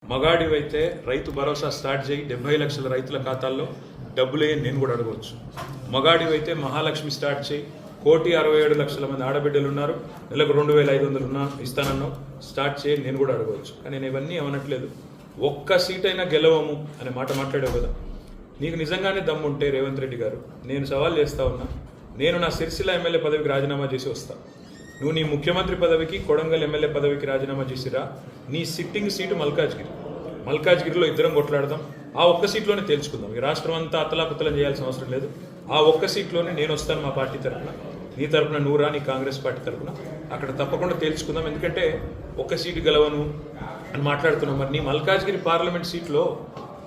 మగాడివైతే Rythu Bharosa start చేయి 70 లక్షల రైతుల ఖాతాల్లో డబ్బులే నేను కూడా అడగవచ్చు. మగాడివైతే మహాలక్ష్మి స్టార్ట్ చేయి 1,67,00,000 మంది ఆడబిడ్డలు ఉన్నారు, నెలకు 2,500 ఇస్తానన్నావు, స్టార్ట్ చేయి నేను కూడా అడగవచ్చు. కానీ నేను ఇవన్నీ ఏమనట్లేదు. ఒక్క సీట్ అయినా గెలవము అనే మాట మాట్లాడావు కదా. నీకు నిజంగానే దమ్ముంటే రేవంత్ రెడ్డి గారు, నేను సవాల్ చేస్తా ఉన్నా, నేను నా సిరిసిల్ల ఎమ్మెల్యే పదవికి రాజీనామా చేసి వస్తా. నువ్వు నీ ముఖ్యమంత్రి పదవికి, కొడంగల్ ఎమ్మెల్యే పదవికి రాజీనామా చేసిరా. నీ సిట్టింగ్ సీటు మల్కాజ్గిరిలో ఇద్దరం కొట్లాడదాం. ఆ ఒక్క సీట్లోనే తేల్చుకుందాం. ఈ రాష్ట్రం అంతా అతలాకుతలం చేయాల్సిన అవసరం లేదు. ఆ ఒక్క సీట్లోనే నేను వస్తాను మా పార్టీ తరఫున, నీ తరఫున నువ్వురా, నీ కాంగ్రెస్ పార్టీ తరఫున. అక్కడ తప్పకుండా తేల్చుకుందాం. ఎందుకంటే ఒక్క సీటు గెలవను అని మాట్లాడుతున్నాం. మరి నీ మల్కాజ్గిరి పార్లమెంట్ సీట్లో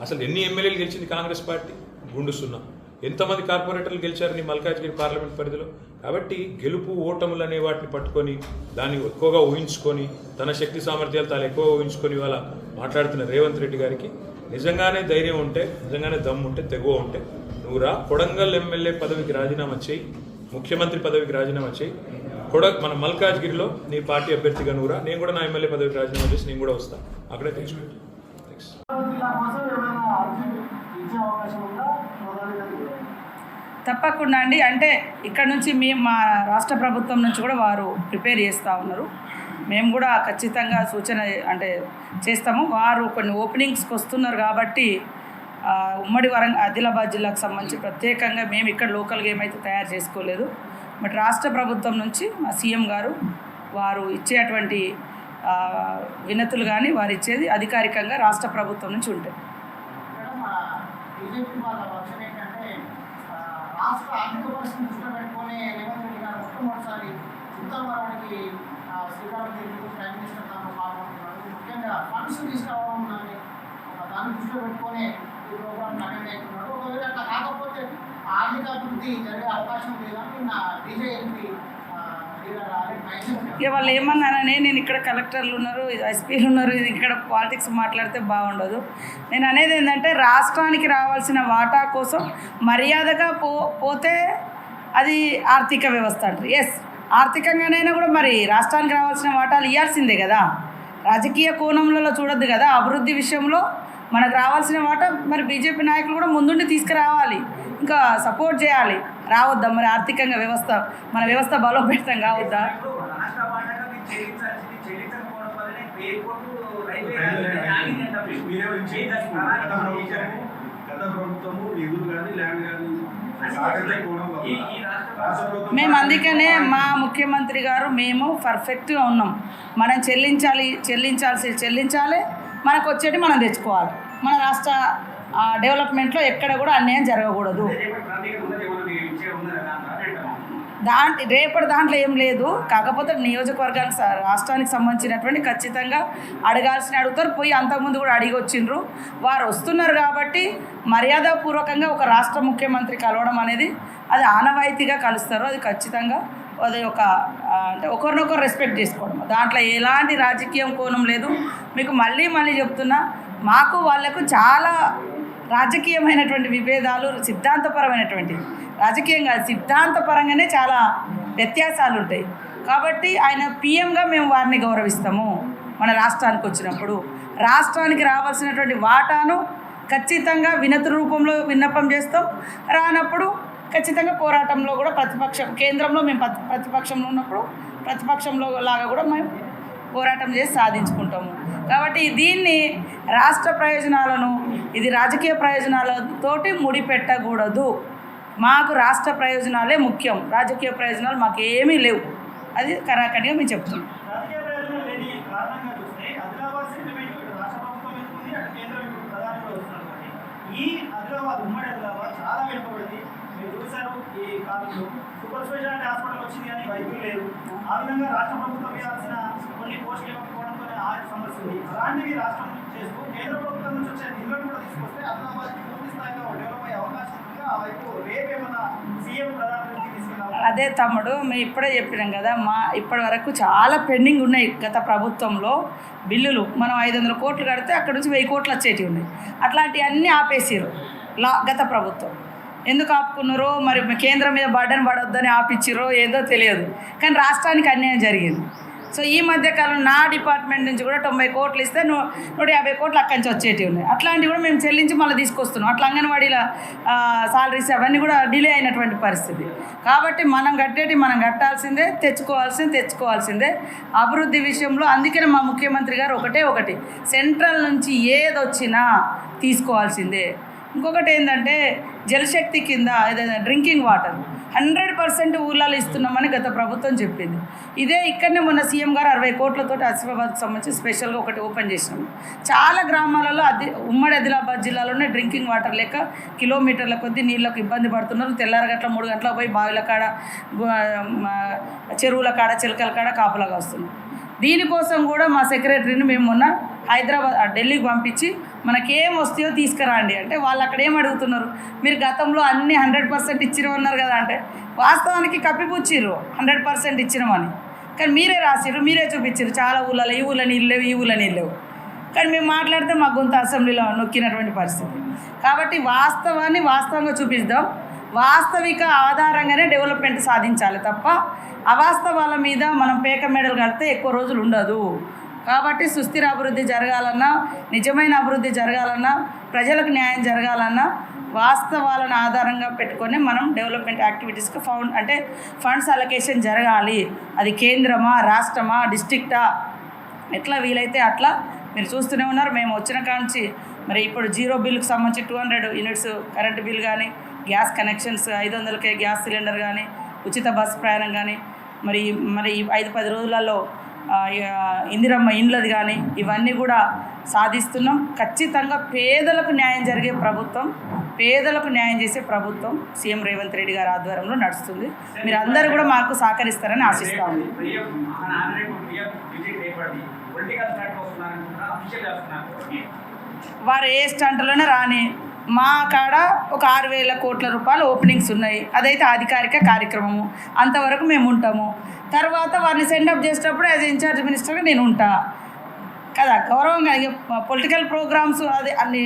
అసలు ఎన్ని ఎమ్మెల్యేలు గెలిచింది కాంగ్రెస్ పార్టీ? గుండు సున్నా. ఎంతమంది కార్పొరేటర్లు గెలిచారు నీ మల్కాజ్గిరి పార్లమెంట్ పరిధిలో? కాబట్టి గెలుపు ఓటములు అనే వాటిని పట్టుకొని దాన్ని ఎక్కువగా ఊహించుకొని, తన శక్తి సామర్థ్యాలు తాను ఎక్కువ ఊహించుకొని ఇవాళ మాట్లాడుతున్న రేవంత్ రెడ్డి గారికి నిజంగానే ధైర్యం ఉంటే, నిజంగానే దమ్ము ఉంటే, తెగువ ఉంటే నువ్వు రా, కొడంగల్ ఎమ్మెల్యే పదవికి రాజీనామా చేయి, ముఖ్యమంత్రి పదవికి రాజీనామా చేయి. మన మల్కాజ్గిరిలో నీ పార్టీ అభ్యర్థిగా నువ్వు రా, నేను కూడా నా ఎమ్మెల్యే పదవికి రాజీనామా చేసి నేను కూడా వస్తాను. అక్కడే తెలుసుకుంటాను. తప్పకుండా అండి. అంటే ఇక్కడ నుంచి మేము మా రాష్ట్ర ప్రభుత్వం నుంచి కూడా వారు ప్రిపేర్ చేస్తూ ఉన్నారు. మేము కూడా ఖచ్చితంగా సూచన అంటే చేస్తాము. వారు కొన్ని ఓపెనింగ్స్కి వస్తున్నారు కాబట్టి ఉమ్మడి ఆదిలాబాద్ జిల్లాకు సంబంధించి ప్రత్యేకంగా మేము ఇక్కడ లోకల్గా ఏమైతే తయారు చేసుకోలేదు. బట్ రాష్ట్ర ప్రభుత్వం నుంచి మా సీఎం గారు వారు ఇచ్చేటువంటి వినతులు కానీ వారు ఇచ్చేది అధికారికంగా రాష్ట్ర ప్రభుత్వం నుంచి ఉంటాయి. రాష్ట్ర ఆర్థిక పరిస్థితిని దృష్టిలో పెట్టుకొని రేవంత్ రెడ్డి గారు మొట్టమొదటిసారి చింతలమరానికి శ్రీకారం చుట్టూ ప్రైమ్ మినిస్టర్ తాను పాల్గొంటున్నారు. ముఖ్యంగా ఫండ్స్ తీసుకురావడం దాన్ని దృష్టిలో పెట్టుకొని ఈ ప్రోగ్రాం కండక్ట్ అవుతున్నాడు. ఒకవేళ అట్లా కాకపోతే ఆర్థిక అభివృద్ధి జరిగే అవకాశం లేదని నా బీజేపీ ఇక వాళ్ళు ఏమన్నానని, నేను ఇక్కడ కలెక్టర్లు ఉన్నారు, ఎస్పీలు ఉన్నారు, ఇక్కడ పాలిటిక్స్ మాట్లాడితే బాగుండదు. నేను అనేది ఏంటంటే రాష్ట్రానికి రావాల్సిన వాటా కోసం మర్యాదగా పోతే అది ఆర్థిక వ్యవస్థ అంటారు. ఎస్, ఆర్థికంగానైనా కూడా మరి రాష్ట్రానికి రావాల్సిన వాటాలు ఇవ్వాల్సిందే కదా. రాజకీయ కోణంలో చూడొద్దు కదా. అభివృద్ధి విషయంలో మనకు రావాల్సిన వాటా మరి బీజేపీ నాయకులు కూడా ముందుండి తీసుకురావాలి, ఇంకా సపోర్ట్ చేయాలి. రావద్దా మరి ఆర్థికంగా వ్యవస్థ, మన వ్యవస్థ బలోపేతం కావద్దా? మేము అందుకనే మా ముఖ్యమంత్రి గారు మేము పర్ఫెక్ట్గా ఉన్నాం. మనం చెల్లించాలి, మనకు వచ్చేటి మనం తెచ్చుకోవాలి. మన రాష్ట్ర డెవలప్మెంట్లో ఎక్కడ కూడా అన్యాయం జరగకూడదు. రేపటి దాంట్లో ఏం లేదు. కాకపోతే నియోజకవర్గానికి రాష్ట్రానికి సంబంధించినటువంటి ఖచ్చితంగా అడగాల్సిన పోయి అంతకుముందు కూడా అడిగి వచ్చిండ్రు. వారు వస్తున్నారు కాబట్టి మర్యాదపూర్వకంగా ఒక రాష్ట్ర ముఖ్యమంత్రి కలవడం అనేది అది ఆనవాయితీగా కలుస్తారు. అది ఖచ్చితంగా అది అంటే ఒకరినొకరు రెస్పెక్ట్ చేసుకోవడం, దాంట్లో ఎలాంటి రాజకీయం కోణం లేదు. మీకు మళ్ళీ చెప్తున్నా, మాకు వాళ్ళకు చాలా రాజకీయమైనటువంటి విభేదాలు, సిద్ధాంతపరమైనటువంటి, రాజకీయం కాదు సిద్ధాంతపరంగానే చాలా వ్యత్యాసాలు ఉంటాయి. కాబట్టి ఆయన పీఎంగా మేము వారిని గౌరవిస్తాము. మన రాష్ట్రానికి వచ్చినప్పుడు రాష్ట్రానికి రావాల్సినటువంటి వాటాను ఖచ్చితంగా వినతి రూపంలో విన్నపం చేస్తాం. రానప్పుడు ఖచ్చితంగా పోరాటంలో కూడా కేంద్రంలో మేము ప్రతిపక్షంలో ఉన్నప్పుడు ప్రతిపక్షంలో లాగా కూడా మేము పోరాటం చేసి సాధించుకుంటాము. కాబట్టి దీన్ని రాష్ట్ర ప్రయోజనాలను, ఇది రాజకీయ ప్రయోజనాలతోటి ముడిపెట్టకూడదు. మాకు రాష్ట్ర ప్రయోజనాలే ముఖ్యం, రాజకీయ ప్రయోజనాలు మాకు ఏమీ లేవు. అది కరాఖండిగా మేము చెప్తున్నాం. సూపర్ స్పెషాలిటీ హాస్పిటల్ వచ్చింది కానీ వైద్యులు లేరు. ఆ విధంగా రాష్ట్ర ప్రభుత్వం ఇవ్వాల్సిన కొన్ని పోస్టులు ఇవ్వకపోవడంతో సమస్య ఉంది. అలాంటివి రాష్ట్రం చేస్తూ కేంద్ర ప్రభుత్వం నుంచి వచ్చే నిధులను కూడా తీసుకొస్తే ఆదిలాబాద్ పూర్తి స్థాయిలో డెవలప్ అయ్యే అవకాశం ఉంది. ఆ వైపు రేపేమన్నా సీఎం ప్రధానమంత్రి తీసుకెళ్ళాలి. అదే తమ్ముడు, మేము ఇప్పుడే చెప్పినాం కదా, ఇప్పటి వరకు చాలా పెండింగ్ ఉన్నాయి. గత ప్రభుత్వంలో బిల్లులు మనం 500 కోట్లు కడితే అక్కడ నుంచి 1000 కోట్లు వచ్చేటివి ఉన్నాయి. అట్లాంటివన్నీ ఆపేసారు గత ప్రభుత్వం. ఎందుకు ఆపుకున్నారో మరి, కేంద్రం మీద బర్డన్ పడొద్దని ఆపిచ్చిరో ఏదో తెలియదు. కానీ రాష్ట్రానికి అన్యాయం జరిగింది. సో ఈ మధ్యకాలం నా డిపార్ట్మెంట్ నుంచి కూడా 90 కోట్లు ఇస్తే 150 కోట్లు అక్కడి నుంచి వచ్చేటివి ఉన్నాయి. అట్లాంటివి కూడా మేము చెల్లించి మళ్ళీ తీసుకొస్తున్నాం. అట్లా అంగన్వాడీల సాలరీస్ అవన్నీ కూడా డిలే అయినటువంటి పరిస్థితి. కాబట్టి మనం కట్టేటి మనం కట్టాల్సిందే, తెచ్చుకోవాల్సిందే. అభివృద్ధి విషయంలో అందుకనే మా ముఖ్యమంత్రి గారు ఒకటి సెంట్రల్ నుంచి ఏదొచ్చినా తీసుకోవాల్సిందే. ఇంకొకటి ఏంటంటే జలశక్తి కింద ఏదైనా డ్రింకింగ్ వాటర్ 100% ఊళ్ళలో ఇస్తున్నామని గత ప్రభుత్వం చెప్పింది. ఇదే ఇక్కడనే మొన్న సీఎం గారు 60 కోట్లతోటి ఆసిఫాబాద్కి సంబంధించి స్పెషల్గా ఒకటి ఓపెన్ చేసినాము. చాలా గ్రామాలలో ఉమ్మడి ఆదిలాబాద్ జిల్లాలోనే డ్రింకింగ్ వాటర్ లేక కిలోమీటర్ల కొద్దీ నీళ్ళకు ఇబ్బంది పడుతున్నారు. తెల్లారగట్ల 3 గంటలకు పోయి బావిల కాడ, చెరువుల కాడ, చిలకల కాడ కాపలాగా వస్తున్నారు. దీనికోసం కూడా మా సెక్రటరీని మేము మొన్న ఢిల్లీకి పంపించి మనకేం వస్తాయో తీసుకురండి అంటే వాళ్ళు అక్కడ ఏం అడుగుతున్నారు, మీరు గతంలో అన్నీ 100% ఇచ్చినామన్నారు కదా అంటే వాస్తవానికి కప్పిపుచ్చిర్రు 100% ఇచ్చినామని. కానీ మీరే రాసిర్రు, మీరే చూపించారు చాలా ఊళ్ళలో ఈ ఊళ్ళో నీళ్ళు లేవు, ఈ ఊళ్ళో నీళ్ళు లేవు. కానీ మేము మాట్లాడితే మా గొంతు అసెంబ్లీలో నొక్కినటువంటి పరిస్థితి. కాబట్టి వాస్తవంగా చూపిద్దాం. వాస్తవిక ఆధారంగానే డెవలప్మెంట్ సాధించాలి తప్ప అవాస్తవాల మీద మనం పేక మెడలు కడితే ఎక్కువ రోజులు ఉండదు. కాబట్టి సుస్థిర అభివృద్ధి జరగాలన్నా, నిజమైన అభివృద్ధి జరగాలన్నా, ప్రజలకు న్యాయం జరగాలన్నా వాస్తవాలను ఆధారంగా పెట్టుకొని మనం డెవలప్మెంట్ యాక్టివిటీస్కి ఫండ్స్ అలొకేషన్ జరగాలి. అది కేంద్రమా, రాష్ట్రమా, డిస్ట్రిక్టా, ఎట్లా వీలైతే అట్లా మీరు చూస్తూనే ఉన్నారు. మేము వచ్చిన కాంచి మరి ఇప్పుడు 0 బిల్లుకి సంబంధించి 200 యూనిట్స్ కరెంటు బిల్ కానీ, గ్యాస్ కనెక్షన్స్ 500కే గ్యాస్ సిలిండర్ కానీ, ఉచిత బస్ ప్రయాణం కానీ, మరి 5-10 రోజులలో ఇందిరమ్మ ఇండ్లది కానీ ఇవన్నీ కూడా సాధిస్తున్నాం. ఖచ్చితంగా పేదలకు న్యాయం జరిగే ప్రభుత్వం, పేదలకు న్యాయం చేసే ప్రభుత్వం సీఎం రేవంత్ రెడ్డి గారి ఆధ్వర్యంలో నడుస్తుంది. మీరు అందరూ కూడా మాకు సహకరిస్తారని ఆశిస్తాము. వారు ఏ స్టంట్లోనే రాని మా కాడ ఒక 6,000 కోట్ల రూపాయలు ఓపెనింగ్స్ ఉన్నాయి. అదైతే అధికారిక కార్యక్రమము, అంతవరకు మేము ఉంటాము. తర్వాత వారిని సెండప్ చేసేటప్పుడు యాజ్ ఇన్ఛార్జ్ మినిస్టర్గా నేను ఉంటా కదా, గౌరవంగా. పొలిటికల్ ప్రోగ్రామ్స్ అది అన్ని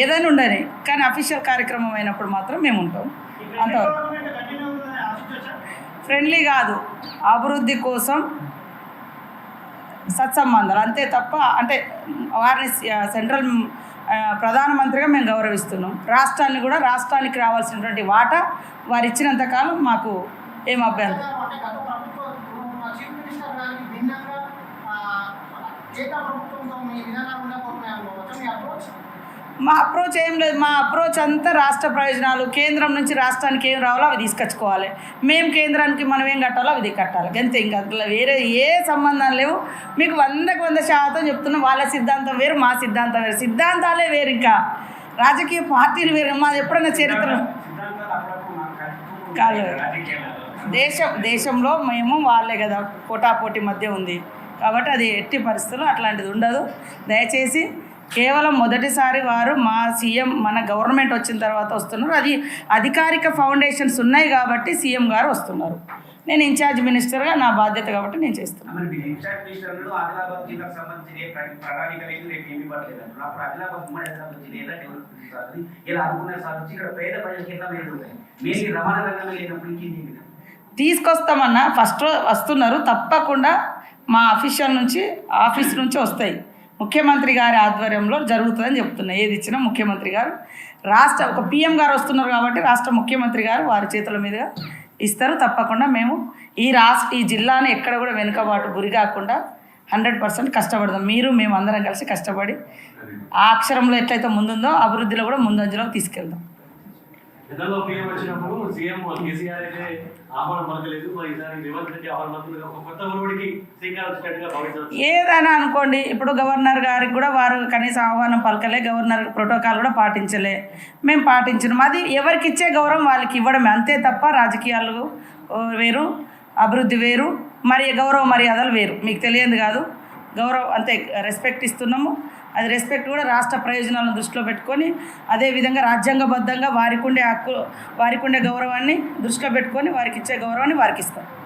ఏదైనా ఉండని, కానీ అఫీషియల్ కార్యక్రమం అయినప్పుడు మాత్రం మేము ఉంటాం. అంతవరకు ఫ్రెండ్లీ కాదు, అభివృద్ధి కోసం సత్సంబంధాలు అంతే తప్ప వారిని సెంట్రల్ ప్రధానమంత్రిగా మేము గౌరవిస్తున్నాం. రాష్ట్రాన్ని కూడా రాష్ట్రానికి రావాల్సినటువంటి వాటా వారు ఇచ్చినంతకాలం మాకు ఏం అభ్యంతరం. చీఫ్ మినిస్టర్ గారికి భిన్నంగా కేంద్ర ప్రభుత్వంతో మీ విధానాలు ఉండకపోతున్నాయి. మీ అప్రోచ్ మా అప్రోచ్ ఏం లేదు. మా అప్రోచ్ అంతా రాష్ట్ర ప్రయోజనాలు, కేంద్రం నుంచి రాష్ట్రానికి ఏం రావాలో అవి తీసుకొచ్చుకోవాలి. మేము కేంద్రానికి మనం ఏం కట్టాలో అవి కట్టాలి అంతే. ఇంకా అట్లా వేరే ఏ సంబంధం లేవు. మీకు 100% చెప్తున్నాం. వాళ్ళ సిద్ధాంతం వేరు, మా సిద్ధాంతం వేరు. సిద్ధాంతాలే వేరు, ఇంకా రాజకీయ పార్టీలు వేరు. మాది ఎప్పుడైనా చరిత్ర కాదు. దేశంలో మేము వాళ్ళే కదా, పోటాపోటీ మధ్య ఉంది కాబట్టి అది ఎట్టి పరిస్థితుల్లో అట్లాంటిది ఉండదు. దయచేసి కేవలం మొదటిసారి వారు మా సీఎం మన గవర్నమెంట్ వచ్చిన తర్వాత వస్తున్నారు. అది అధికారిక ఫౌండేషన్స్ ఉన్నాయి కాబట్టి సీఎం గారు వస్తున్నారు. నేను ఇన్ఛార్జ్ మినిస్టర్గా నా బాధ్యత కాబట్టి నేను చేస్తున్నాను. తీసుకొస్తామన్నా ఫస్ట్ వస్తున్నారు. తప్పకుండా మా ఆఫీస్ నుంచి వస్తాయి. ముఖ్యమంత్రి గారి ఆధ్వర్యంలో జరుగుతుందని చెప్తున్నా. ఏది ఇచ్చినా ముఖ్యమంత్రి గారు ఒక పిఎం గారు వస్తున్నారు కాబట్టి రాష్ట్ర ముఖ్యమంత్రి గారు వారి చేతుల మీదుగా ఇస్తారు. తప్పకుండా మేము ఈ జిల్లాను ఎక్కడ కూడా వెనుకబాటు గురి కాకుండా 100% కష్టపడదాం. మేము అందరం కలిసి కష్టపడి ఆ అక్షరంలో ఎట్లయితే ముందుందో అభివృద్ధిలో కూడా ముందంజలోకి తీసుకెళ్దాం. గతంలో పీఎం వచ్చినప్పుడు సీఎం కేసీఆర్ అయితే ఆహ్వానం పలకలేదు. మరి ఈసారి రేవంత్ రెడ్డి ఆహ్వానం పలుకుతుంది. ఒక కొత్త ఒరవడికి శ్రీకారం చుట్టినట్టుగా భావించవచ్చు. ఏదైనా అనుకోండి, ఇప్పుడు గవర్నర్ గారికి కూడా వారు కనీసం ఆహ్వానం పలకలే, గవర్నర్ ప్రోటోకాల్ కూడా పాటించలే. మేము పాటించినాం. అది ఎవరికి ఇచ్చే గౌరవం వాళ్ళకి ఇవ్వడమే అంతే తప్ప రాజకీయాలు వేరు, అభివృద్ధి వేరు, మరి గౌరవ మర్యాదలు వేరు. మీకు తెలియదు కాదు. గౌరవం అంతే, రెస్పెక్ట్ ఇస్తున్నాము. అది రెస్పెక్ట్ కూడా రాష్ట్ర ప్రయోజనాలను దృష్టిలో పెట్టుకొని, అదేవిధంగా రాజ్యాంగబద్ధంగా వారికి ఉండే హక్కు, వారికి ఉండే గౌరవాన్ని దృష్టిలో పెట్టుకొని వారికి ఇచ్చే గౌరవాన్ని వారికి ఇస్తాం.